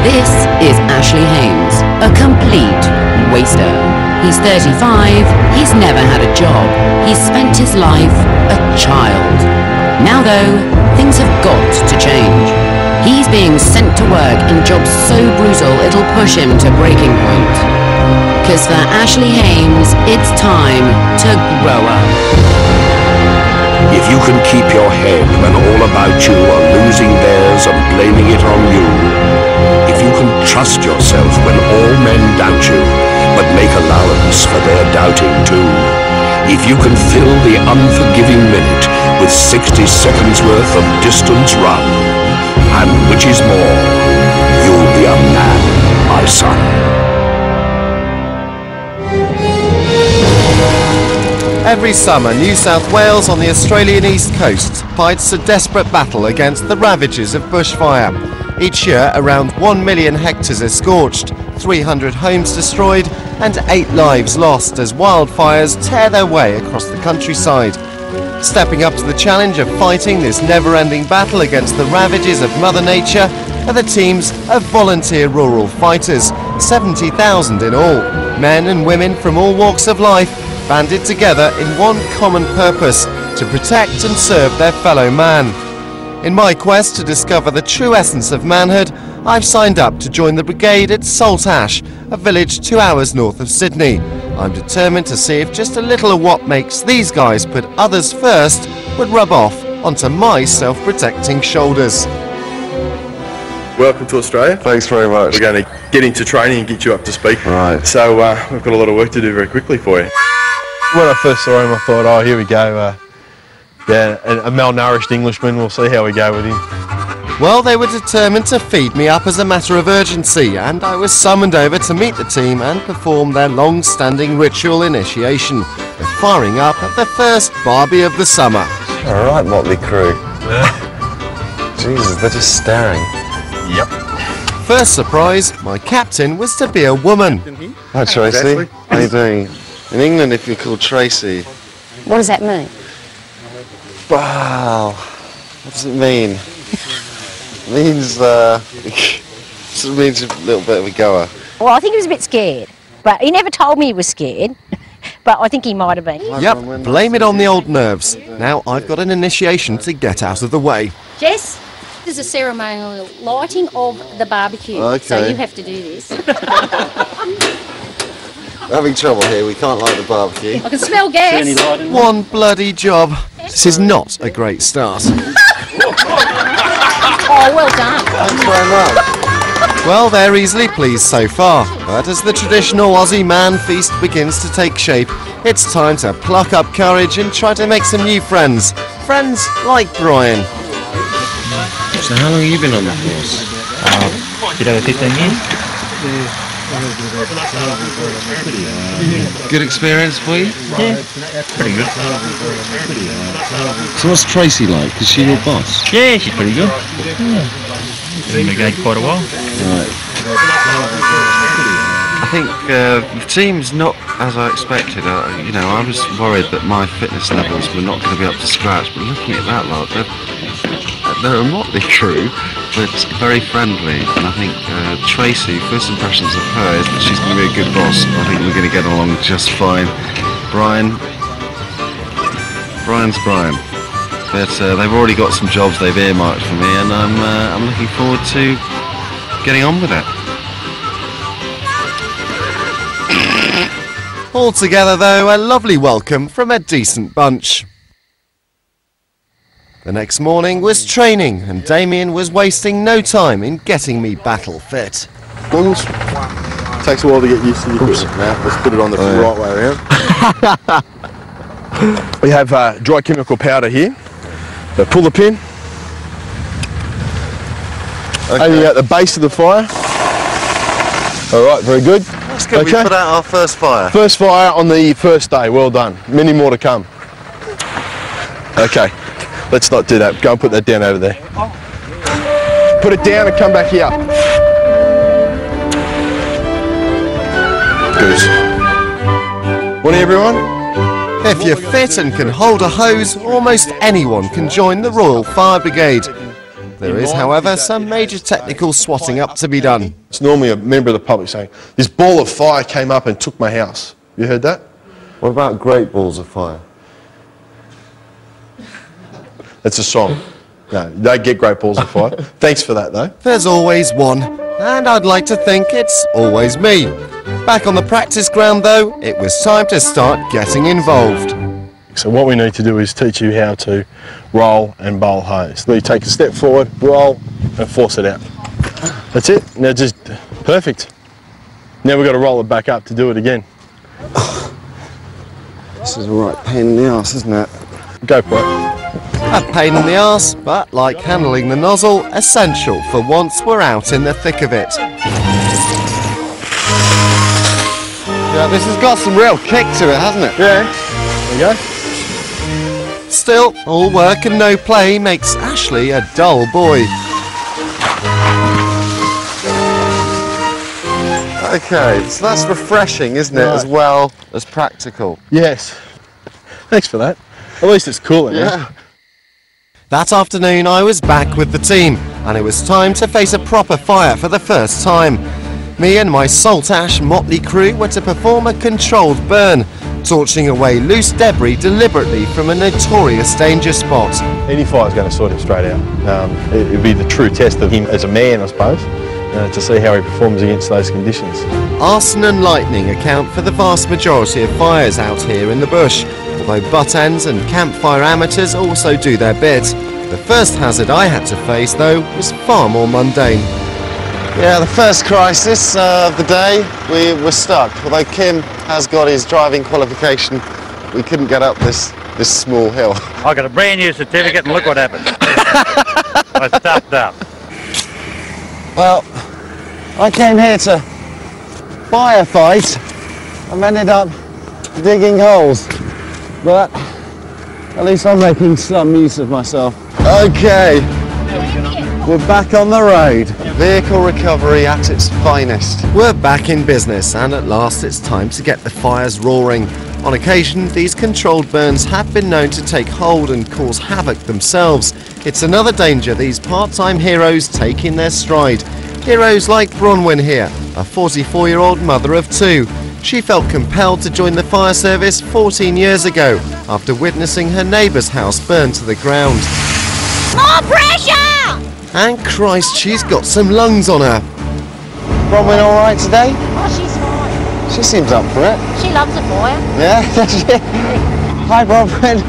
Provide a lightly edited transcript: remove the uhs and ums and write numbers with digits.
This is Ashley Haynes, a complete waster. He's 35, he's never had a job, he's spent his life a child. Now though, things have got to change. He's being sent to work in jobs so brutal it'll push him to breaking point. 'Cause for Ashley Haynes, it's time to grow up. If you can keep your head when all about you are losing theirs and blaming it on you, if you can trust yourself when all men doubt you, but make allowance for their doubting too, if you can fill the unforgiving minute with 60 seconds worth of distance run, and which is more, you'll be a man, my son. Every summer, New South Wales on the Australian east coast fights a desperate battle against the ravages of bushfire. Each year, around 1 million hectares are scorched, 300 homes destroyed, and 8 lives lost as wildfires tear their way across the countryside. Stepping up to the challenge of fighting this never-ending battle against the ravages of Mother Nature are the teams of volunteer rural fighters, 70,000 in all, men and women from all walks of life, banded together in one common purpose, to protect and serve their fellow man. In my quest to discover the true essence of manhood, I've signed up to join the brigade at Salt Ash, a village 2 hours north of Sydney. I'm determined to see if just a little of what makes these guys put others first would rub off onto my self-protecting shoulders. Welcome to Australia. Thanks very much. We're going to get into training and get you up to speed. Right. So we've got a lot of work to do very quickly for you. When I first saw him, I thought, oh, here we go. Yeah, a malnourished Englishman. We'll see how we go with him. Well, they were determined to feed me up as a matter of urgency, and I was summoned over to meet the team and perform their long-standing ritual initiation, the firing up of the first barbie of the summer. All right, motley crew. Jesus, they're just staring. Yep. First surprise, my captain was to be a woman. Hi, Tracy. Exactly. How you doing? In England, if you're called Tracy. What does that mean? Wow. What does it mean? It means, it means a little bit of a goer. Well, I think he was a bit scared, but he never told me he was scared, but I think he might have been. Yep, blame it on the old nerves. Now I've got an initiation to get out of the way. Jess, there's a ceremonial lighting of the barbecue, so Okay. you have to do this. We're having trouble here, we can't light the barbecue. I can smell gas. One bloody job. This is not a great start. Oh, well done. Thanks very much. Well, they're easily pleased so far, but as the traditional Aussie man feast begins to take shape, it's time to pluck up courage and try to make some new friends. Friends like Brian. So how long have you been on the force? A bit over 15 years. Good experience for you? Yeah, pretty good. So what's Tracy like? Is she your boss? Yeah, she's pretty good. Yeah. Been in the brigade quite a while. Right. I think the team's not as I expected. You know, I was worried that my fitness levels were not going to be up to scratch, but looking at that lot, they're a motley crew, but very friendly. And I think Tracy, first impressions of her is that she's going to be a good boss. I think we're going to get along just fine. Brian's Brian. But they've already got some jobs they've earmarked for me, and I'm looking forward to getting on with it. Altogether, though, a lovely welcome from a decent bunch. The next morning was training, and Damien was wasting no time in getting me battle fit. Goggles. Takes a while to get used to the equipment now. Let's put it on the right way around. We have dry chemical powder here. So pull the pin. Aiming at the base of the fire. All right, very good. That's good. We put out our first fire. First fire on the first day. Well done. Many more to come. Okay, let's not do that. Go and put that down over there. Put it down and come back here. Goose. Morning, everyone. If you're fit and can hold a hose, almost anyone can join the Royal Fire Brigade. There is, however, some major technical swatting up to be done. It's normally a member of the public saying, this ball of fire came up and took my house. You heard that? What about great balls of fire? That's a song. No, you don't get great balls of fire. Thanks for that, though. There's always one, and I'd like to think it's always me. Back on the practice ground, though, it was time to start getting involved. So what we need to do is teach you how to roll and bowl hose. So you take a step forward, roll, and force it out. That's it. Now just perfect. Now we've got to roll it back up to do it again. This is a right pain in the arse, isn't it? Go for it. A pain in the arse, but like handling the nozzle, essential for once we're out in the thick of it. Yeah, this has got some real kick to it, hasn't it? Yeah. There you go. Still, all work and no play makes Ashley a dull boy. Okay, so that's refreshing, isn't it, as well as practical? Yes. Thanks for that. At least it's cooling. Yeah. That afternoon I was back with the team, and it was time to face a proper fire for the first time. Me and my salt ash motley crew were to perform a controlled burn, torching away loose debris deliberately from a notorious danger spot. Any fire's going to sort him straight out. It would be the true test of him as a man, I suppose, to see how he performs against those conditions. Arson and lightning account for the vast majority of fires out here in the bush, although butt ends and campfire amateurs also do their bit. The first hazard I had to face, though, was far more mundane. Yeah, the first crisis of the day, we were stuck. Although Kim has got his driving qualification, we couldn't get up this small hill. I got a brand new certificate and look what happened. I stopped up. Well, I came here to firefight. I've ended up digging holes, but at least I'm making some use of myself. Okay, we're back on the road. Vehicle recovery at its finest. We're back in business, and at last it's time to get the fires roaring. On occasion, these controlled burns have been known to take hold and cause havoc themselves. It's another danger these part-time heroes take in their stride. Heroes like Bronwyn here, a 44-year-old mother of two. She felt compelled to join the fire service 14 years ago after witnessing her neighbour's house burn to the ground. More pressure! And Christ, she's got some lungs on her. Bronwyn all right today? Oh, she's fine. She seems up for it. She loves a fire. Yeah, does she? Hi, Bronwyn.